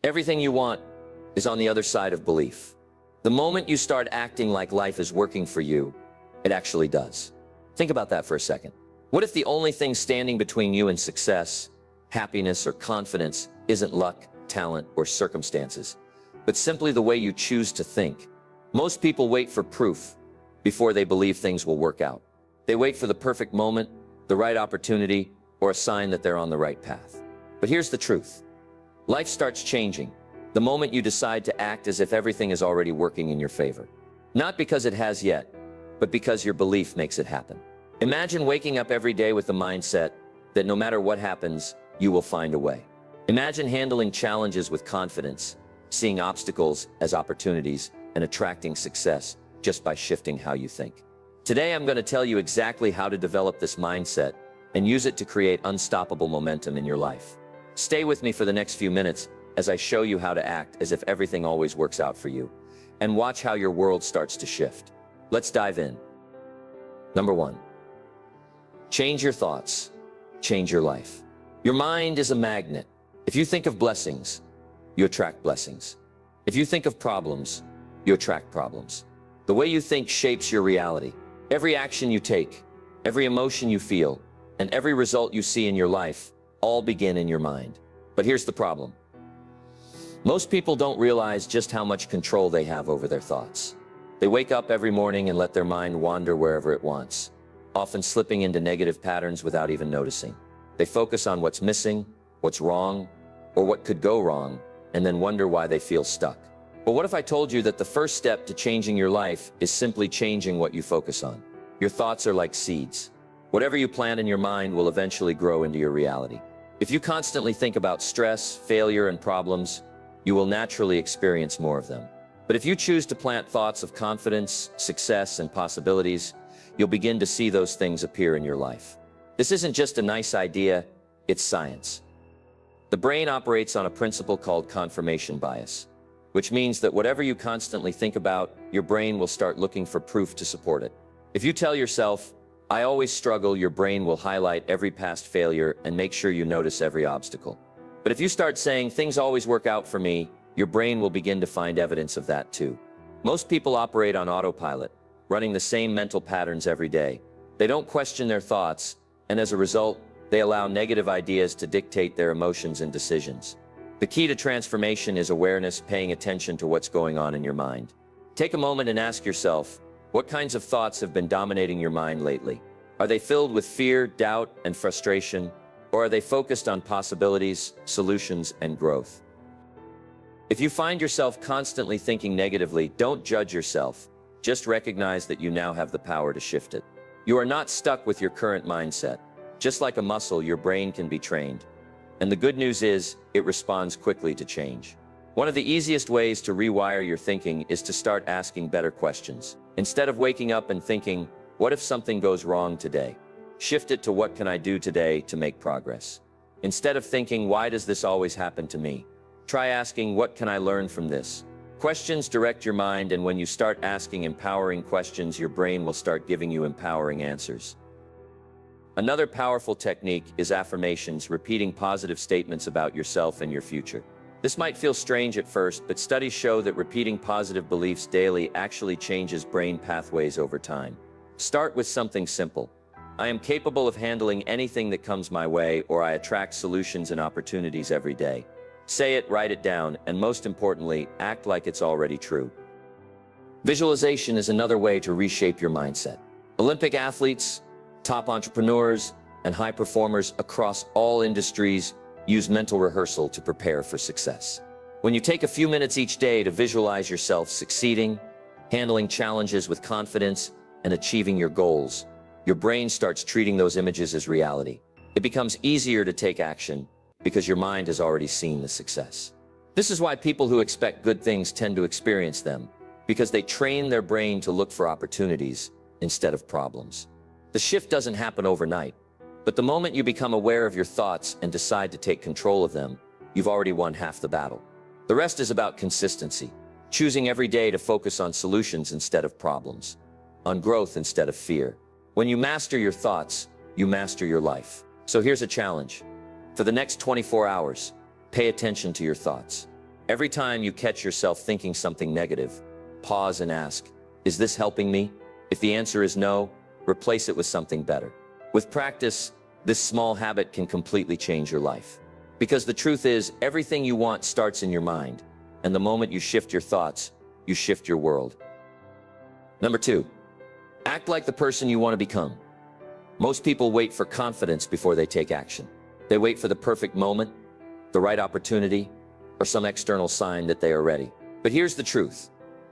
Everything you want is on the other side of belief. The moment you start acting like life is working for you, it actually does. Think about that for a second. What if the only thing standing between you and success, happiness, or confidence isn't luck, talent, or circumstances, but simply the way you choose to think? Most people wait for proof before they believe things will work out. They wait for the perfect moment, the right opportunity, or a sign that they're on the right path. But here's the truth. Life starts changing the moment you decide to act as if everything is already working in your favor. Not because it has yet, but because your belief makes it happen. Imagine waking up every day with the mindset that no matter what happens, you will find a way. Imagine handling challenges with confidence, seeing obstacles as opportunities, and attracting success just by shifting how you think. Today, I'm going to tell you exactly how to develop this mindset and use it to create unstoppable momentum in your life. Stay with me for the next few minutes as I show you how to act as if everything always works out for you, and watch how your world starts to shift. Let's dive in. Number 1. Change your thoughts. Change your life. Your mind is a magnet. If you think of blessings, you attract blessings. If you think of problems, you attract problems. The way you think shapes your reality. Every action you take, every emotion you feel, and every result you see in your life all begin in your mind. But here's the problem. Most people don't realize just how much control they have over their thoughts. They wake up every morning and let their mind wander wherever it wants, often slipping into negative patterns without even noticing. They focus on what's missing, what's wrong, or what could go wrong, and then wonder why they feel stuck. But what if I told you that the first step to changing your life is simply changing what you focus on? Your thoughts are like seeds. Whatever you plant in your mind will eventually grow into your reality. If you constantly think about stress, failure, and problems, you will naturally experience more of them. But if you choose to plant thoughts of confidence, success, and possibilities, you'll begin to see those things appear in your life. This isn't just a nice idea, it's science. The brain operates on a principle called confirmation bias, which means that whatever you constantly think about, your brain will start looking for proof to support it. If you tell yourself, "I always struggle," your brain will highlight every past failure and make sure you notice every obstacle. But if you start saying, "Things always work out for me," your brain will begin to find evidence of that too. Most people operate on autopilot, running the same mental patterns every day. They don't question their thoughts, and as a result, they allow negative ideas to dictate their emotions and decisions. The key to transformation is awareness, paying attention to what's going on in your mind. Take a moment and ask yourself, what kinds of thoughts have been dominating your mind lately? Are they filled with fear, doubt, and frustration? Or are they focused on possibilities, solutions, and growth? If you find yourself constantly thinking negatively, don't judge yourself. Just recognize that you now have the power to shift it. You are not stuck with your current mindset. Just like a muscle, your brain can be trained. And the good news is, it responds quickly to change. One of the easiest ways to rewire your thinking is to start asking better questions. Instead of waking up and thinking, "What if something goes wrong today?" Shift it to, "What can I do today to make progress?" Instead of thinking, "Why does this always happen to me?" Try asking, "What can I learn from this?" Questions direct your mind, and when you start asking empowering questions, your brain will start giving you empowering answers. Another powerful technique is affirmations, repeating positive statements about yourself and your future. This might feel strange at first, but studies show that repeating positive beliefs daily actually changes brain pathways over time. Start with something simple. "I am capable of handling anything that comes my way," or "I attract solutions and opportunities every day." Say it, write it down, and most importantly, act like it's already true. Visualization is another way to reshape your mindset. Olympic athletes, top entrepreneurs, and high performers across all industries use mental rehearsal to prepare for success. When you take a few minutes each day to visualize yourself succeeding, handling challenges with confidence, and achieving your goals, your brain starts treating those images as reality. It becomes easier to take action because your mind has already seen the success. This is why people who expect good things tend to experience them, because they train their brain to look for opportunities instead of problems. The shift doesn't happen overnight, but the moment you become aware of your thoughts and decide to take control of them, you've already won half the battle. The rest is about consistency, choosing every day to focus on solutions instead of problems, on growth instead of fear. When you master your thoughts, you master your life. So here's a challenge. For the next 24 hours, pay attention to your thoughts. Every time you catch yourself thinking something negative, pause and ask, is this helping me? If the answer is no, replace it with something better. With practice, this small habit can completely change your life. Because the truth is, everything you want starts in your mind, and the moment you shift your thoughts, you shift your world. Number 2, act like the person you want to become. Most people wait for confidence before they take action. They wait for the perfect moment, the right opportunity, or some external sign that they are ready. But here's the truth.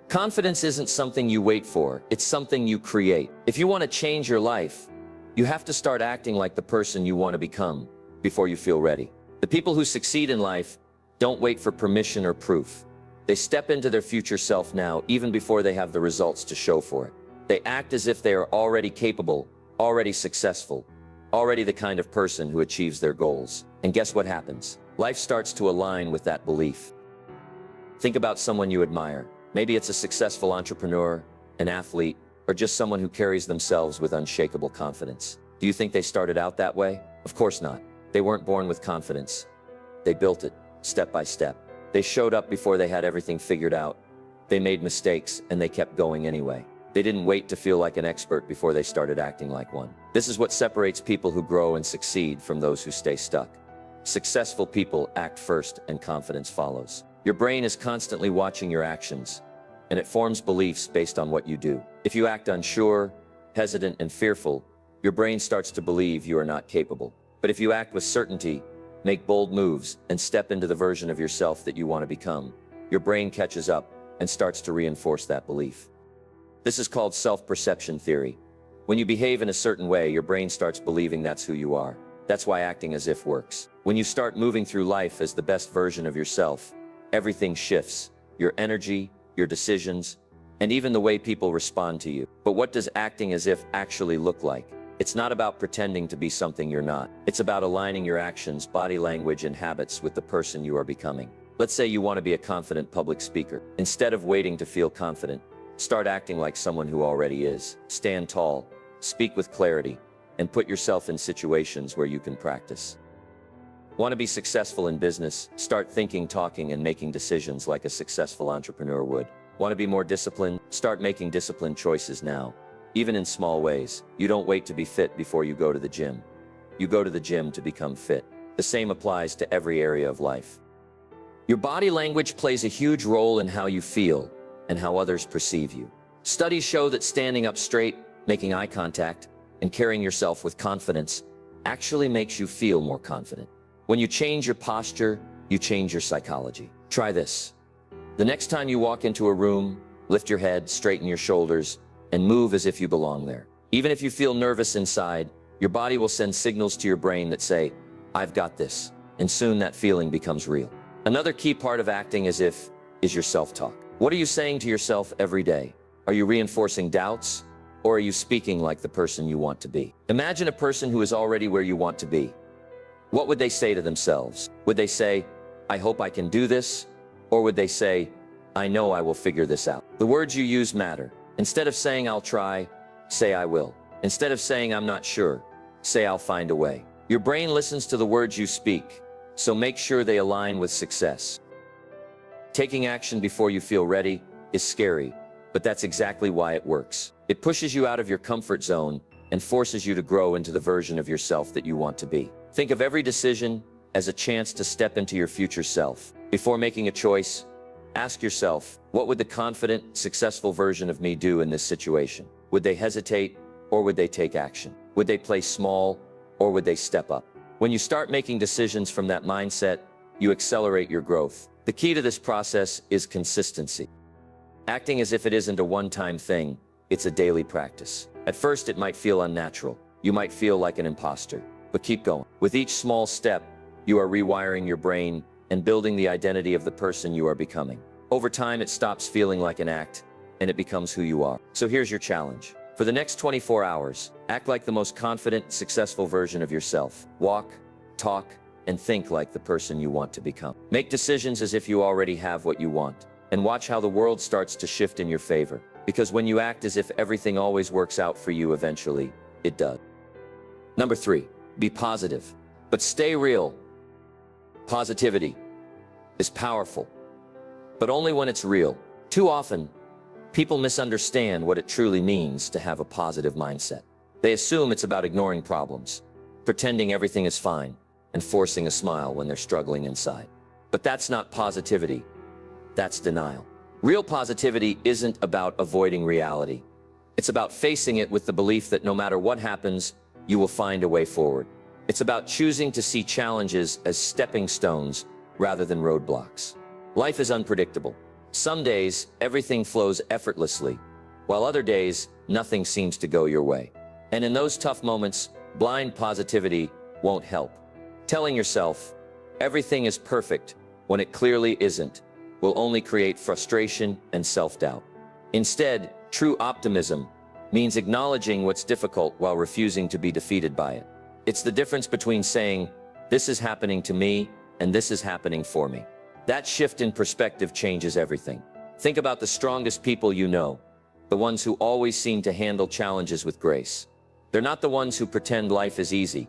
Confidence isn't something you wait for, it's something you create. If you want to change your life, you have to start acting like the person you want to become before you feel ready. The people who succeed in life don't wait for permission or proof. They step into their future self now, even before they have the results to show for it. They act as if they are already capable, already successful, already the kind of person who achieves their goals. And guess what happens? Life starts to align with that belief. Think about someone you admire. Maybe it's a successful entrepreneur, an athlete, or just someone who carries themselves with unshakable confidence. Do you think they started out that way? Of course not. They weren't born with confidence. They built it, step by step. They showed up before they had everything figured out. They made mistakes, and they kept going anyway. They didn't wait to feel like an expert before they started acting like one. This is what separates people who grow and succeed from those who stay stuck. Successful people act first, and confidence follows. Your brain is constantly watching your actions, and it forms beliefs based on what you do. If you act unsure, hesitant, and fearful, your brain starts to believe you are not capable. But if you act with certainty, make bold moves, and step into the version of yourself that you want to become, your brain catches up and starts to reinforce that belief. This is called self-perception theory. When you behave in a certain way, your brain starts believing that's who you are. That's why acting as if works. When you start moving through life as the best version of yourself, everything shifts. Your energy, your decisions, and even the way people respond to you. But what does acting as if actually look like? It's not about pretending to be something you're not. It's about aligning your actions, body language, and habits with the person you are becoming. Let's say you want to be a confident public speaker. Instead of waiting to feel confident, start acting like someone who already is. Stand tall, speak with clarity, and put yourself in situations where you can practice. Want to be successful in business? Start thinking, talking, and making decisions like a successful entrepreneur would. Want to be more disciplined? Start making disciplined choices now. Even in small ways. You don't wait to be fit before you go to the gym. You go to the gym to become fit. The same applies to every area of life. Your body language plays a huge role in how you feel and how others perceive you. Studies show that standing up straight, making eye contact, and carrying yourself with confidence actually makes you feel more confident. When you change your posture, you change your psychology. Try this. The next time you walk into a room, lift your head, straighten your shoulders, and move as if you belong there. Even if you feel nervous inside, your body will send signals to your brain that say, I've got this, and soon that feeling becomes real. Another key part of acting as if is your self-talk. What are you saying to yourself every day? Are you reinforcing doubts, or are you speaking like the person you want to be? Imagine a person who is already where you want to be. What would they say to themselves? Would they say, I hope I can do this? Or would they say, I know I will figure this out? The words you use matter. Instead of saying I'll try, say I will. Instead of saying I'm not sure, say I'll find a way. Your brain listens to the words you speak, so make sure they align with success. Taking action before you feel ready is scary, but that's exactly why it works. It pushes you out of your comfort zone and forces you to grow into the version of yourself that you want to be. Think of every decision as a chance to step into your future self. Before making a choice, ask yourself, what would the confident, successful version of me do in this situation? Would they hesitate, or would they take action? Would they play small, or would they step up? When you start making decisions from that mindset, you accelerate your growth. The key to this process is consistency. Acting as if it isn't a one-time thing, it's a daily practice. At first, it might feel unnatural. You might feel like an imposter, but keep going. With each small step, you are rewiring your brain and building the identity of the person you are becoming. Over time, it stops feeling like an act, and it becomes who you are. So here's your challenge. For the next 24 hours, act like the most confident, successful version of yourself. Walk, talk, and think like the person you want to become. Make decisions as if you already have what you want, and watch how the world starts to shift in your favor. Because when you act as if everything always works out for you, eventually, it does. Number 3, be positive, but stay real. Positivity is powerful. but only when it's real. Too often, people misunderstand what it truly means to have a positive mindset. They assume it's about ignoring problems, pretending everything is fine, and forcing a smile when they're struggling inside. But that's not positivity. That's denial. Real positivity isn't about avoiding reality. It's about facing it with the belief that no matter what happens, you will find a way forward. It's about choosing to see challenges as stepping stones rather than roadblocks. Life is unpredictable. Some days, everything flows effortlessly, while other days, nothing seems to go your way. And in those tough moments, blind positivity won't help. Telling yourself, everything is perfect, when it clearly isn't, will only create frustration and self-doubt. Instead, true optimism means acknowledging what's difficult while refusing to be defeated by it. It's the difference between saying, this is happening to me, and this is happening for me. That shift in perspective changes everything. Think about the strongest people you know, the ones who always seem to handle challenges with grace. They're not the ones who pretend life is easy.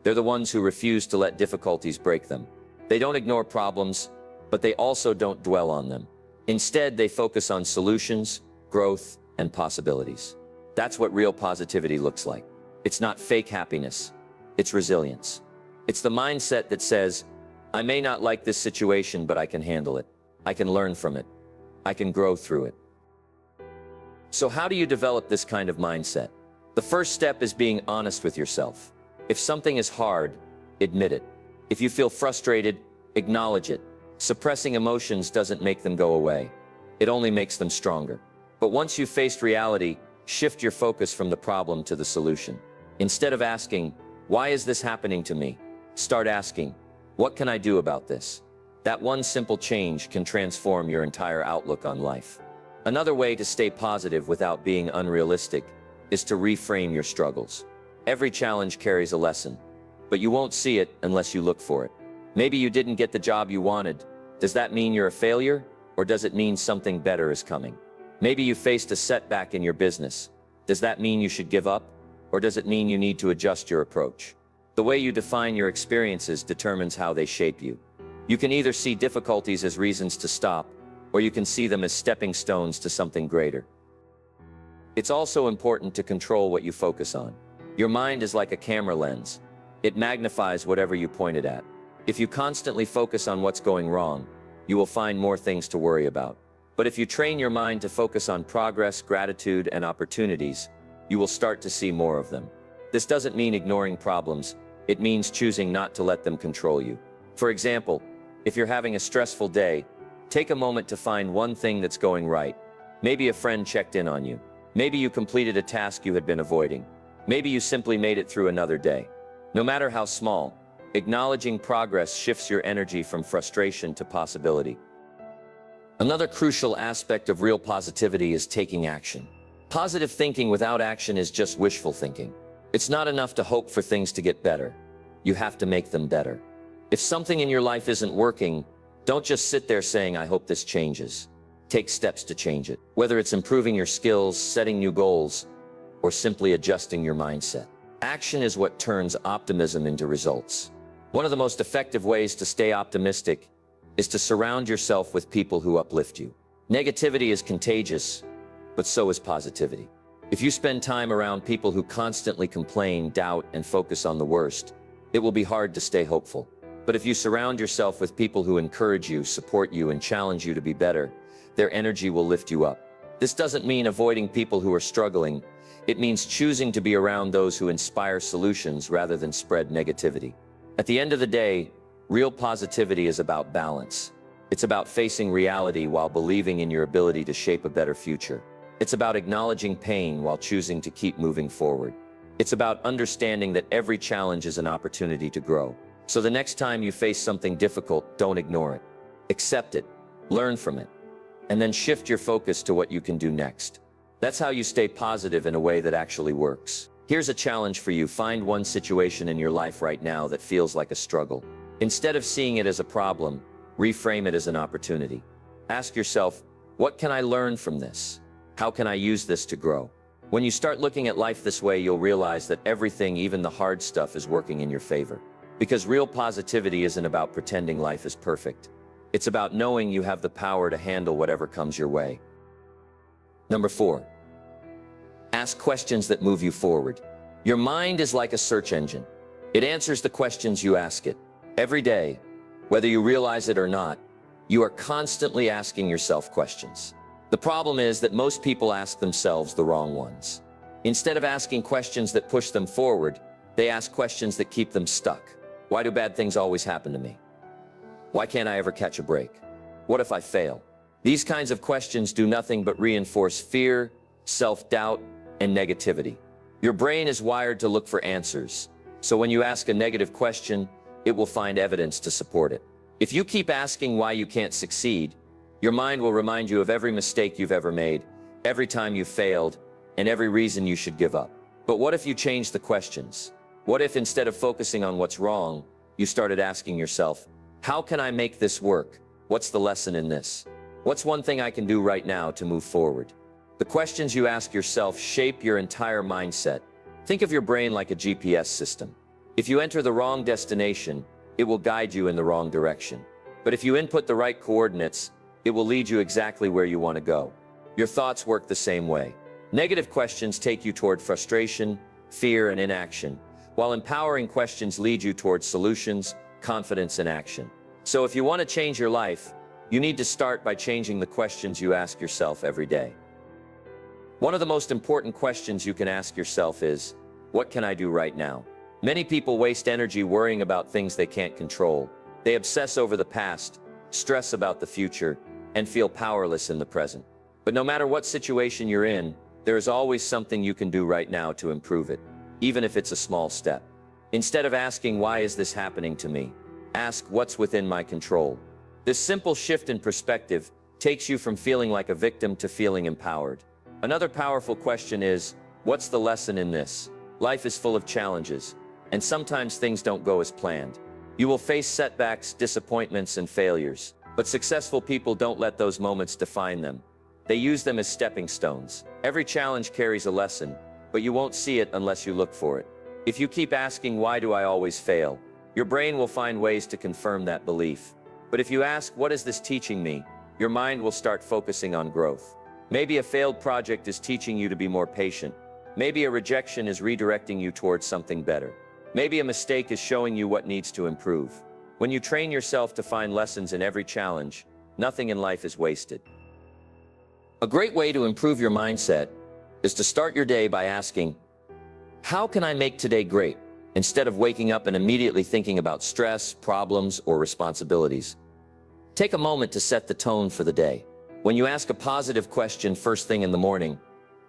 They're the ones who refuse to let difficulties break them. They don't ignore problems, but they also don't dwell on them. Instead, they focus on solutions, growth, and possibilities. That's what real positivity looks like. It's not fake happiness. It's resilience. It's the mindset that says, I may not like this situation, but I can handle it. I can learn from it. I can grow through it. So how do you develop this kind of mindset? The first step is being honest with yourself. If something is hard, admit it. If you feel frustrated, acknowledge it. Suppressing emotions doesn't make them go away. It only makes them stronger. But once you've faced reality, shift your focus from the problem to the solution. Instead of asking, why is this happening to me? Start asking, what can I do about this? That one simple change can transform your entire outlook on life. Another way to stay positive without being unrealistic is to reframe your struggles. Every challenge carries a lesson, but you won't see it unless you look for it. Maybe you didn't get the job you wanted. Does that mean you're a failure, or does it mean something better is coming? Maybe you faced a setback in your business. Does that mean you should give up, or does it mean you need to adjust your approach? The way you define your experiences determines how they shape you. You can either see difficulties as reasons to stop, or you can see them as stepping stones to something greater. It's also important to control what you focus on. Your mind is like a camera lens. It magnifies whatever you point it at. If you constantly focus on what's going wrong, you will find more things to worry about. But if you train your mind to focus on progress, gratitude, and opportunities, you will start to see more of them. This doesn't mean ignoring problems. It means choosing not to let them control you. For example, if you're having a stressful day, take a moment to find one thing that's going right. Maybe a friend checked in on you. Maybe you completed a task you had been avoiding. Maybe you simply made it through another day. No matter how small, acknowledging progress shifts your energy from frustration to possibility. Another crucial aspect of real positivity is taking action. Positive thinking without action is just wishful thinking. It's not enough to hope for things to get better. You have to make them better. If something in your life isn't working, don't just sit there saying, I hope this changes. Take steps to change it. Whether it's improving your skills, setting new goals, or simply adjusting your mindset. Action is what turns optimism into results. One of the most effective ways to stay optimistic is to surround yourself with people who uplift you. Negativity is contagious, but so is positivity. If you spend time around people who constantly complain, doubt, and focus on the worst, it will be hard to stay hopeful. But if you surround yourself with people who encourage you, support you, and challenge you to be better, their energy will lift you up. This doesn't mean avoiding people who are struggling. It means choosing to be around those who inspire solutions rather than spread negativity. At the end of the day, real positivity is about balance. It's about facing reality while believing in your ability to shape a better future. It's about acknowledging pain while choosing to keep moving forward. It's about understanding that every challenge is an opportunity to grow. So the next time you face something difficult, don't ignore it. Accept it, learn from it, and then shift your focus to what you can do next. That's how you stay positive in a way that actually works. Here's a challenge for you. Find one situation in your life right now that feels like a struggle. Instead of seeing it as a problem, reframe it as an opportunity. Ask yourself, what can I learn from this? How can I use this to grow? When you start looking at life this way, you'll realize that everything, even the hard stuff, is working in your favor. Because real positivity isn't about pretending life is perfect. It's about knowing you have the power to handle whatever comes your way. Number 4, ask questions that move you forward. Your mind is like a search engine. It answers the questions you ask it. Every day, whether you realize it or not, you are constantly asking yourself questions. The problem is that most people ask themselves the wrong ones. Instead of asking questions that push them forward, they ask questions that keep them stuck. Why do bad things always happen to me? Why can't I ever catch a break? What if I fail? These kinds of questions do nothing but reinforce fear, self-doubt, and negativity. Your brain is wired to look for answers, so when you ask a negative question, it will find evidence to support it. If you keep asking why you can't succeed, your mind will remind you of every mistake you've ever made, every time you failed, and every reason you should give up. But what if you change the questions? What if instead of focusing on what's wrong, you started asking yourself, how can I make this work? What's the lesson in this? What's one thing I can do right now to move forward? The questions you ask yourself shape your entire mindset. Think of your brain like a GPS system. If you enter the wrong destination, it will guide you in the wrong direction. But if you input the right coordinates, it will lead you exactly where you want to go. Your thoughts work the same way. Negative questions take you toward frustration, fear, and inaction, while empowering questions lead you toward solutions, confidence, and action. So if you want to change your life, you need to start by changing the questions you ask yourself every day. One of the most important questions you can ask yourself is, what can I do right now? Many people waste energy worrying about things they can't control. They obsess over the past, stress about the future, and feel powerless in the present. But no matter what situation you're in, there is always something you can do right now to improve it, even if it's a small step. Instead of asking, why is this happening to me? Ask, what's within my control? This simple shift in perspective takes you from feeling like a victim to feeling empowered. Another powerful question is, what's the lesson in this? Life is full of challenges, and sometimes things don't go as planned. You will face setbacks, disappointments, and failures, but successful people don't let those moments define them. They use them as stepping stones. Every challenge carries a lesson, but you won't see it unless you look for it. If you keep asking, why do I always fail? Your brain will find ways to confirm that belief. But if you ask, what is this teaching me? Your mind will start focusing on growth. Maybe a failed project is teaching you to be more patient. Maybe a rejection is redirecting you towards something better. Maybe a mistake is showing you what needs to improve. When you train yourself to find lessons in every challenge, nothing in life is wasted. A great way to improve your mindset is to start your day by asking, how can I make today great? Instead of waking up and immediately thinking about stress, problems, or responsibilities. Take a moment to set the tone for the day. When you ask a positive question first thing in the morning,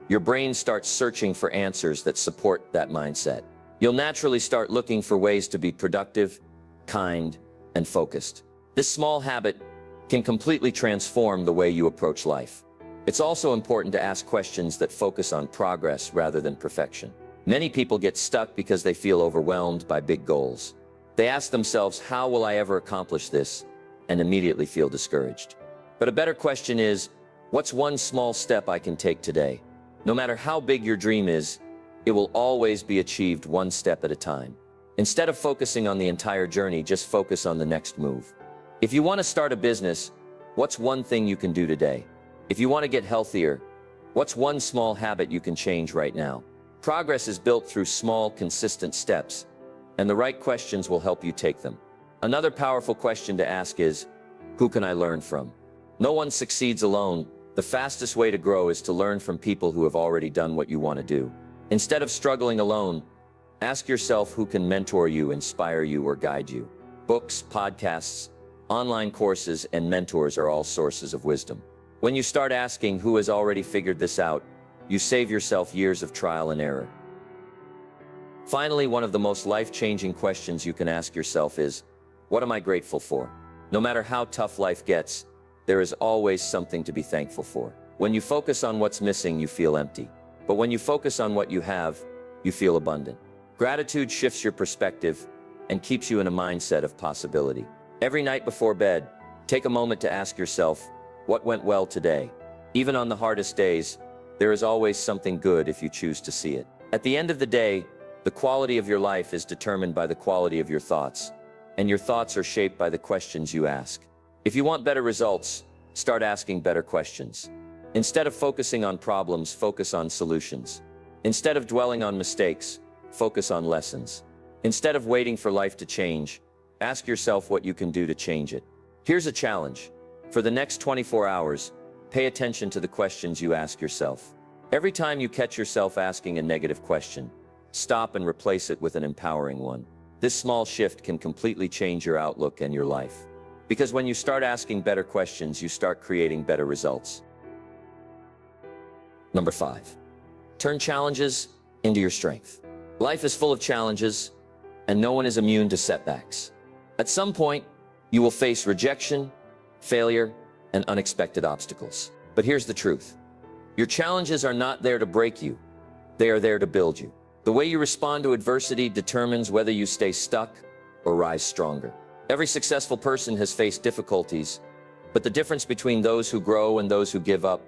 your brain starts searching for answers that support that mindset. You'll naturally start looking for ways to be productive, kind, and focused. This small habit can completely transform the way you approach life. It's also important to ask questions that focus on progress rather than perfection. Many people get stuck because they feel overwhelmed by big goals. They ask themselves, how will I ever accomplish this? And immediately feel discouraged. But a better question is, what's one small step I can take today? No matter how big your dream is, it will always be achieved one step at a time. Instead of focusing on the entire journey, just focus on the next move. If you want to start a business, what's one thing you can do today? If you want to get healthier, what's one small habit you can change right now? Progress is built through small, consistent steps, and the right questions will help you take them. Another powerful question to ask is, who can I learn from? No one succeeds alone. The fastest way to grow is to learn from people who have already done what you want to do. Instead of struggling alone, ask yourself who can mentor you, inspire you, or guide you. Books, podcasts, online courses, and mentors are all sources of wisdom. When you start asking who has already figured this out, you save yourself years of trial and error. Finally, one of the most life-changing questions you can ask yourself is, what am I grateful for? No matter how tough life gets, there is always something to be thankful for. When you focus on what's missing, you feel empty. But when you focus on what you have, you feel abundant. Gratitude shifts your perspective and keeps you in a mindset of possibility. Every night before bed, take a moment to ask yourself, what went well today? Even on the hardest days, there is always something good if you choose to see it. At the end of the day, the quality of your life is determined by the quality of your thoughts, and your thoughts are shaped by the questions you ask. If you want better results, start asking better questions. Instead of focusing on problems, focus on solutions. Instead of dwelling on mistakes, focus on lessons. Instead of waiting for life to change, ask yourself what you can do to change it. Here's a challenge. For the next 24 hours, pay attention to the questions you ask yourself. Every time you catch yourself asking a negative question, stop and replace it with an empowering one. This small shift can completely change your outlook and your life. Because when you start asking better questions, you start creating better results. Number 5. Turn challenges into your strength. Life is full of challenges, and no one is immune to setbacks. At some point, you will face rejection, failure, and unexpected obstacles. But here's the truth. Your challenges are not there to break you. They are there to build you. The way you respond to adversity determines whether you stay stuck or rise stronger. Every successful person has faced difficulties, but the difference between those who grow and those who give up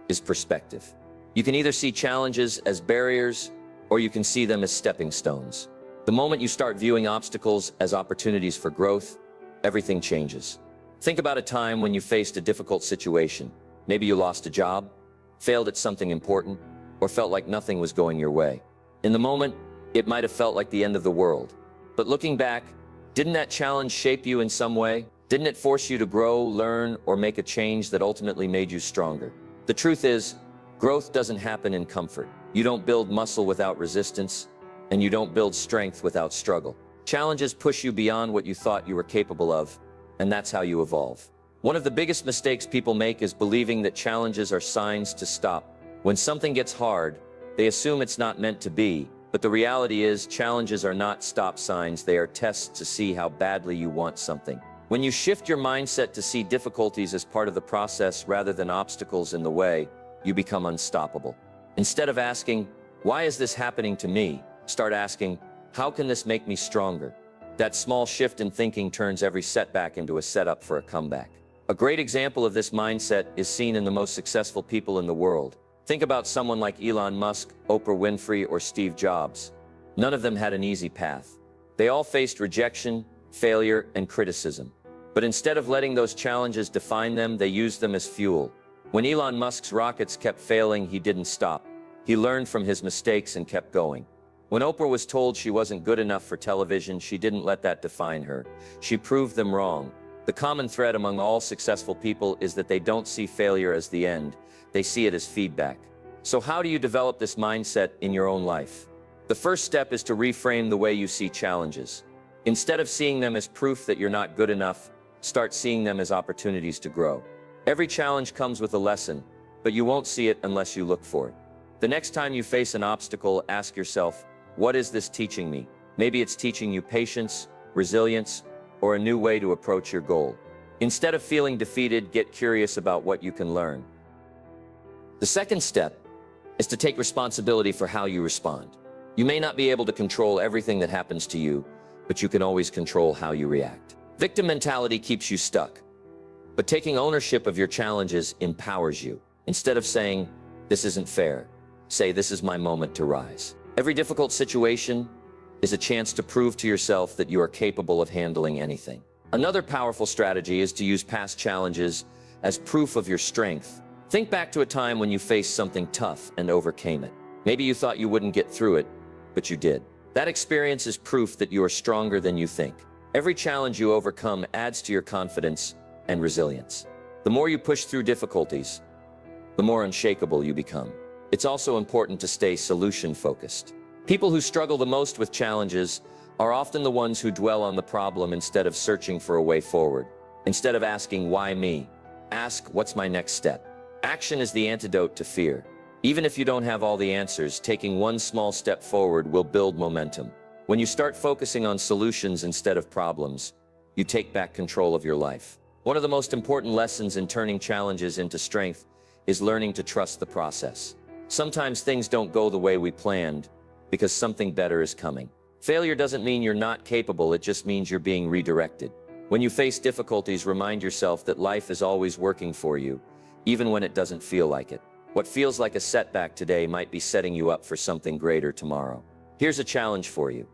is perspective. You can either see challenges as barriers, or you can see them as stepping stones. The moment you start viewing obstacles as opportunities for growth, everything changes. Think about a time when you faced a difficult situation. Maybe you lost a job, failed at something important, or felt like nothing was going your way. In the moment, it might have felt like the end of the world. But looking back, didn't that challenge shape you in some way? Didn't it force you to grow, learn, or make a change that ultimately made you stronger? The truth is, growth doesn't happen in comfort. You don't build muscle without resistance, and you don't build strength without struggle. Challenges push you beyond what you thought you were capable of, and that's how you evolve. One of the biggest mistakes people make is believing that challenges are signs to stop. When something gets hard, they assume it's not meant to be, but the reality is challenges are not stop signs, they are tests to see how badly you want something. When you shift your mindset to see difficulties as part of the process rather than obstacles in the way, you become unstoppable. Instead of asking, "Why is this happening to me?" start asking, "How can this make me stronger?" That small shift in thinking turns every setback into a setup for a comeback. A great example of this mindset is seen in the most successful people in the world. Think about someone like Elon Musk, Oprah Winfrey, or Steve Jobs. None of them had an easy path. They all faced rejection, failure, and criticism. But instead of letting those challenges define them, they used them as fuel. When Elon Musk's rockets kept failing, he didn't stop. He learned from his mistakes and kept going. When Oprah was told she wasn't good enough for television, she didn't let that define her. She proved them wrong. The common thread among all successful people is that they don't see failure as the end. They see it as feedback. So how do you develop this mindset in your own life? The first step is to reframe the way you see challenges. Instead of seeing them as proof that you're not good enough, start seeing them as opportunities to grow. Every challenge comes with a lesson, but you won't see it unless you look for it. The next time you face an obstacle, ask yourself, what is this teaching me? Maybe it's teaching you patience, resilience, or a new way to approach your goal. Instead of feeling defeated, get curious about what you can learn. The second step is to take responsibility for how you respond. You may not be able to control everything that happens to you, but you can always control how you react. Victim mentality keeps you stuck, but taking ownership of your challenges empowers you. Instead of saying, "This isn't fair," say, "This is my moment to rise." Every difficult situation is a chance to prove to yourself that you are capable of handling anything. Another powerful strategy is to use past challenges as proof of your strength. Think back to a time when you faced something tough and overcame it. Maybe you thought you wouldn't get through it, but you did. That experience is proof that you are stronger than you think. Every challenge you overcome adds to your confidence and resilience. The more you push through difficulties, the more unshakable you become. It's also important to stay solution-focused. People who struggle the most with challenges are often the ones who dwell on the problem instead of searching for a way forward. Instead of asking, "Why me?" ask, "What's my next step?" Action is the antidote to fear. Even if you don't have all the answers, taking one small step forward will build momentum. When you start focusing on solutions instead of problems, you take back control of your life. One of the most important lessons in turning challenges into strength is learning to trust the process. Sometimes things don't go the way we planned because something better is coming. Failure doesn't mean you're not capable, it just means you're being redirected. When you face difficulties, remind yourself that life is always working for you, even when it doesn't feel like it. What feels like a setback today might be setting you up for something greater tomorrow. Here's a challenge for you.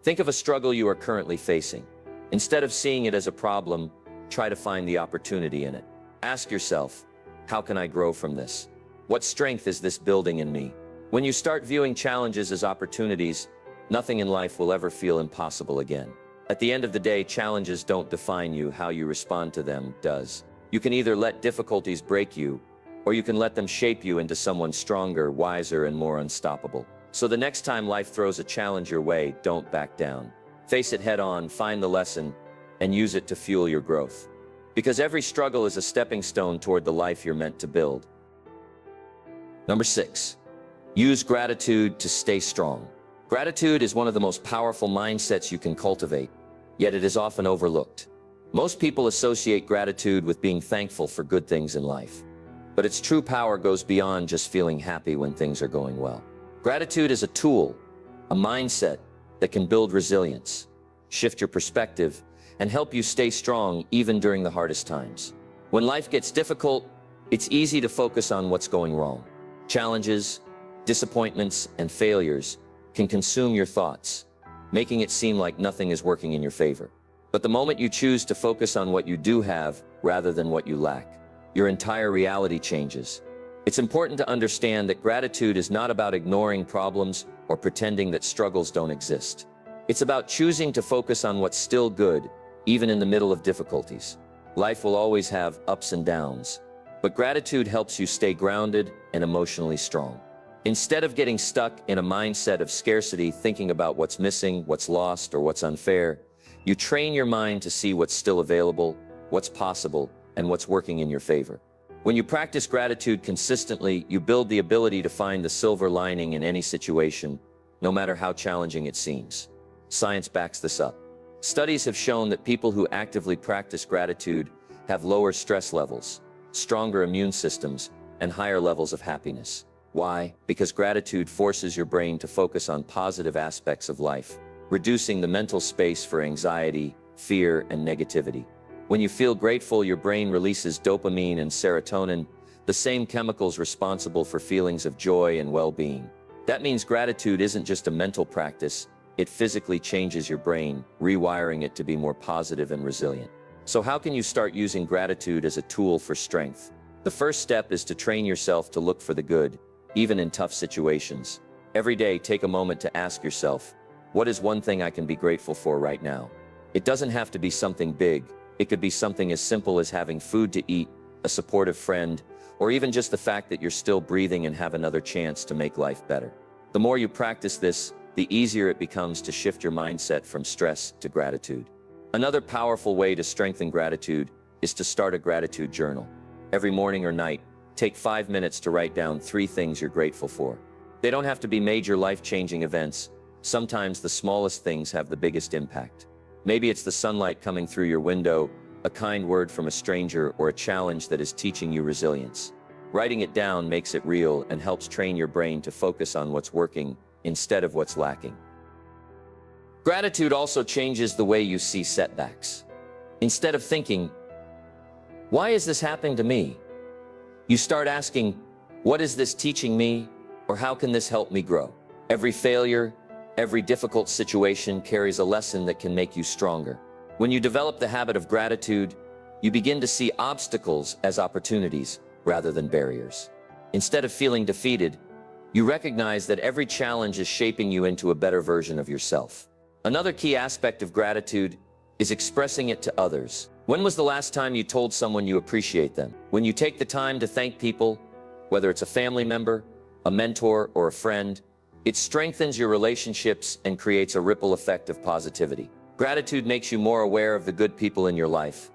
Think of a struggle you are currently facing. Instead of seeing it as a problem, try to find the opportunity in it. Ask yourself, how can I grow from this? What strength is this building in me? When you start viewing challenges as opportunities, nothing in life will ever feel impossible again. At the end of the day, challenges don't define you. How you respond to them does. You can either let difficulties break you, or you can let them shape you into someone stronger, wiser, and more unstoppable. So the next time life throws a challenge your way, don't back down. Face it head on, find the lesson, and use it to fuel your growth. Because every struggle is a stepping stone toward the life you're meant to build. Number 6, use gratitude to stay strong. Gratitude is one of the most powerful mindsets you can cultivate, yet it is often overlooked. Most people associate gratitude with being thankful for good things in life. But its true power goes beyond just feeling happy when things are going well. Gratitude is a tool, a mindset that can build resilience, shift your perspective, and help you stay strong even during the hardest times. When life gets difficult, it's easy to focus on what's going wrong. Challenges, disappointments, and failures can consume your thoughts, making it seem like nothing is working in your favor. But the moment you choose to focus on what you do have rather than what you lack, your entire reality changes. It's important to understand that gratitude is not about ignoring problems or pretending that struggles don't exist. It's about choosing to focus on what's still good, even in the middle of difficulties. Life will always have ups and downs, but gratitude helps you stay grounded and emotionally strong. Instead of getting stuck in a mindset of scarcity, thinking about what's missing, what's lost, or what's unfair, you train your mind to see what's still available, what's possible, and what's working in your favor. When you practice gratitude consistently, you build the ability to find the silver lining in any situation, no matter how challenging it seems. Science backs this up. Studies have shown that people who actively practice gratitude have lower stress levels, stronger immune systems, and higher levels of happiness. Why? Because gratitude forces your brain to focus on positive aspects of life, reducing the mental space for anxiety, fear, and negativity. When you feel grateful, your brain releases dopamine and serotonin, the same chemicals responsible for feelings of joy and well-being. That means gratitude isn't just a mental practice, it physically changes your brain, rewiring it to be more positive and resilient. So how can you start using gratitude as a tool for strength? The first step is to train yourself to look for the good, even in tough situations. Every day, take a moment to ask yourself, what is one thing I can be grateful for right now? It doesn't have to be something big. It could be something as simple as having food to eat, a supportive friend, or even just the fact that you're still breathing and have another chance to make life better. The more you practice this, the easier it becomes to shift your mindset from stress to gratitude. Another powerful way to strengthen gratitude is to start a gratitude journal. Every morning or night, take 5 minutes to write down 3 things you're grateful for. They don't have to be major life-changing events. Sometimes the smallest things have the biggest impact. Maybe it's the sunlight coming through your window, a kind word from a stranger, or a challenge that is teaching you resilience. Writing it down makes it real and helps train your brain to focus on what's working instead of what's lacking. Gratitude also changes the way you see setbacks. Instead of thinking, why is this happening to me? You start asking, what is this teaching me, or how can this help me grow? Every failure, every difficult situation carries a lesson that can make you stronger. When you develop the habit of gratitude, you begin to see obstacles as opportunities rather than barriers. Instead of feeling defeated, you recognize that every challenge is shaping you into a better version of yourself. Another key aspect of gratitude is expressing it to others. When was the last time you told someone you appreciate them? When you take the time to thank people, whether it's a family member, a mentor, or a friend, it strengthens your relationships and creates a ripple effect of positivity. Gratitude makes you more aware of the good people in your life,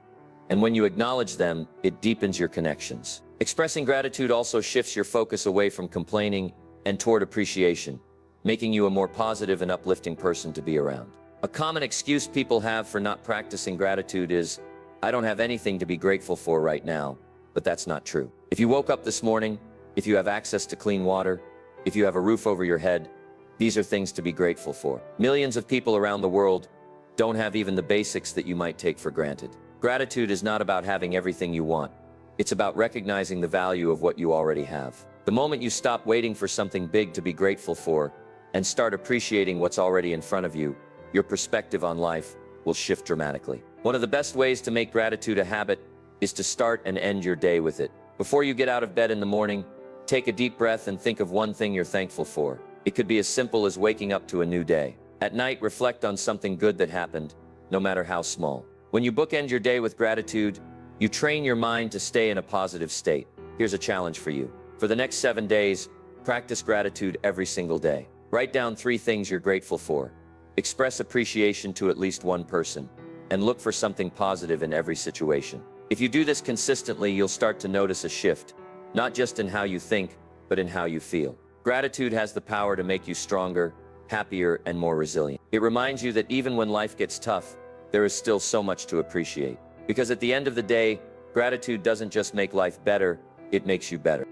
and when you acknowledge them, it deepens your connections. Expressing gratitude also shifts your focus away from complaining and toward appreciation, making you a more positive and uplifting person to be around. A common excuse people have for not practicing gratitude is, I don't have anything to be grateful for right now, but that's not true. If you woke up this morning, if you have access to clean water, if you have a roof over your head, these are things to be grateful for. Millions of people around the world don't have even the basics that you might take for granted. Gratitude is not about having everything you want. It's about recognizing the value of what you already have. The moment you stop waiting for something big to be grateful for and start appreciating what's already in front of you, your perspective on life will shift dramatically. One of the best ways to make gratitude a habit is to start and end your day with it. Before you get out of bed in the morning, take a deep breath and think of one thing you're thankful for. It could be as simple as waking up to a new day. At night, reflect on something good that happened, no matter how small. When you bookend your day with gratitude, you train your mind to stay in a positive state. Here's a challenge for you. For the next 7 days, practice gratitude every single day. Write down 3 things you're grateful for. Express appreciation to at least one person, and look for something positive in every situation. If you do this consistently, you'll start to notice a shift, not just in how you think, but in how you feel. Gratitude has the power to make you stronger, happier, and more resilient. It reminds you that even when life gets tough, there is still so much to appreciate. Because at the end of the day, gratitude doesn't just make life better, it makes you better.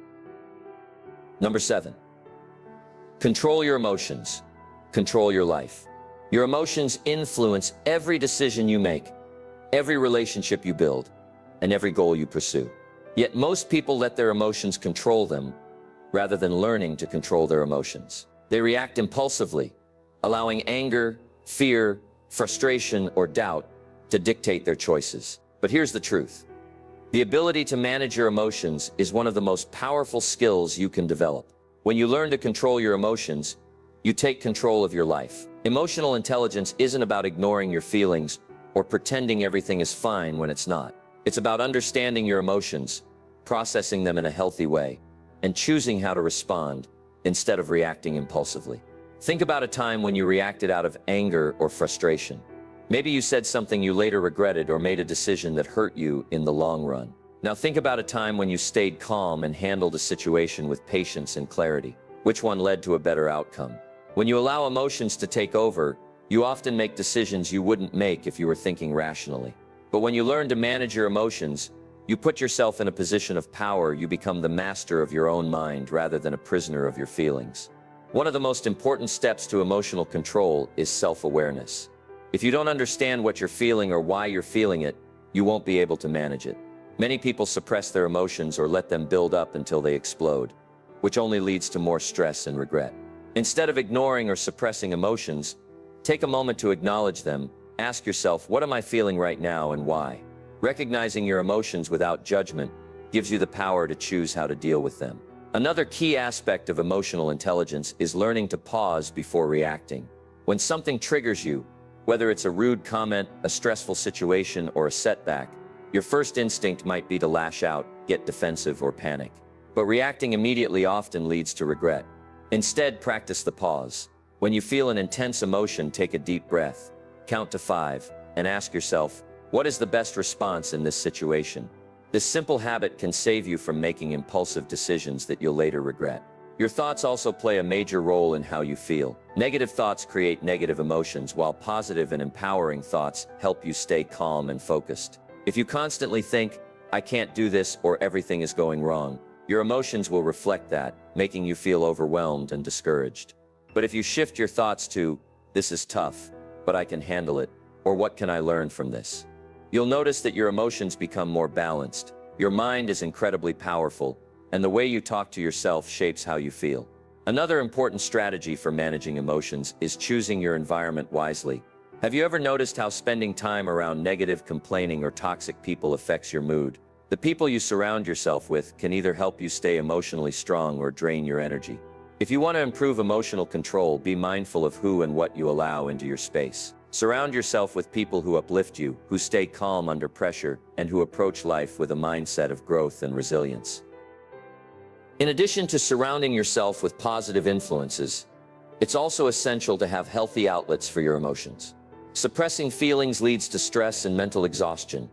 Number 7. Control your emotions. Control your life. Your emotions influence every decision you make, every relationship you build, and every goal you pursue. Yet most people let their emotions control them, rather than learning to control their emotions. They react impulsively, allowing anger, fear, frustration, or doubt to dictate their choices. But here's the truth. The ability to manage your emotions is one of the most powerful skills you can develop. When you learn to control your emotions, you take control of your life. Emotional intelligence isn't about ignoring your feelings or pretending everything is fine when it's not. It's about understanding your emotions, processing them in a healthy way, and choosing how to respond instead of reacting impulsively. Think about a time when you reacted out of anger or frustration. Maybe you said something you later regretted or made a decision that hurt you in the long run. Now think about a time when you stayed calm and handled a situation with patience and clarity. Which one led to a better outcome? When you allow emotions to take over, you often make decisions you wouldn't make if you were thinking rationally. But when you learn to manage your emotions, you put yourself in a position of power. You become the master of your own mind rather than a prisoner of your feelings. One of the most important steps to emotional control is self-awareness. If you don't understand what you're feeling or why you're feeling it, you won't be able to manage it. Many people suppress their emotions or let them build up until they explode, which only leads to more stress and regret. Instead of ignoring or suppressing emotions, take a moment to acknowledge them. Ask yourself, what am I feeling right now and why? Recognizing your emotions without judgment gives you the power to choose how to deal with them. Another key aspect of emotional intelligence is learning to pause before reacting. When something triggers you, whether it's a rude comment, a stressful situation, or a setback, your first instinct might be to lash out, get defensive, or panic. But reacting immediately often leads to regret. Instead, practice the pause. When you feel an intense emotion, take a deep breath, count to 5, and ask yourself, what is the best response in this situation? This simple habit can save you from making impulsive decisions that you'll later regret. Your thoughts also play a major role in how you feel. Negative thoughts create negative emotions, while positive and empowering thoughts help you stay calm and focused. If you constantly think, I can't do this, or everything is going wrong, your emotions will reflect that, making you feel overwhelmed and discouraged. But if you shift your thoughts to, this is tough, but I can handle it, or what can I learn from this? You'll notice that your emotions become more balanced. Your mind is incredibly powerful, and the way you talk to yourself shapes how you feel. Another important strategy for managing emotions is choosing your environment wisely. Have you ever noticed how spending time around negative, complaining, or toxic people affects your mood? The people you surround yourself with can either help you stay emotionally strong or drain your energy. If you want to improve emotional control, be mindful of who and what you allow into your space. Surround yourself with people who uplift you, who stay calm under pressure, and who approach life with a mindset of growth and resilience. In addition to surrounding yourself with positive influences, it's also essential to have healthy outlets for your emotions. Suppressing feelings leads to stress and mental exhaustion,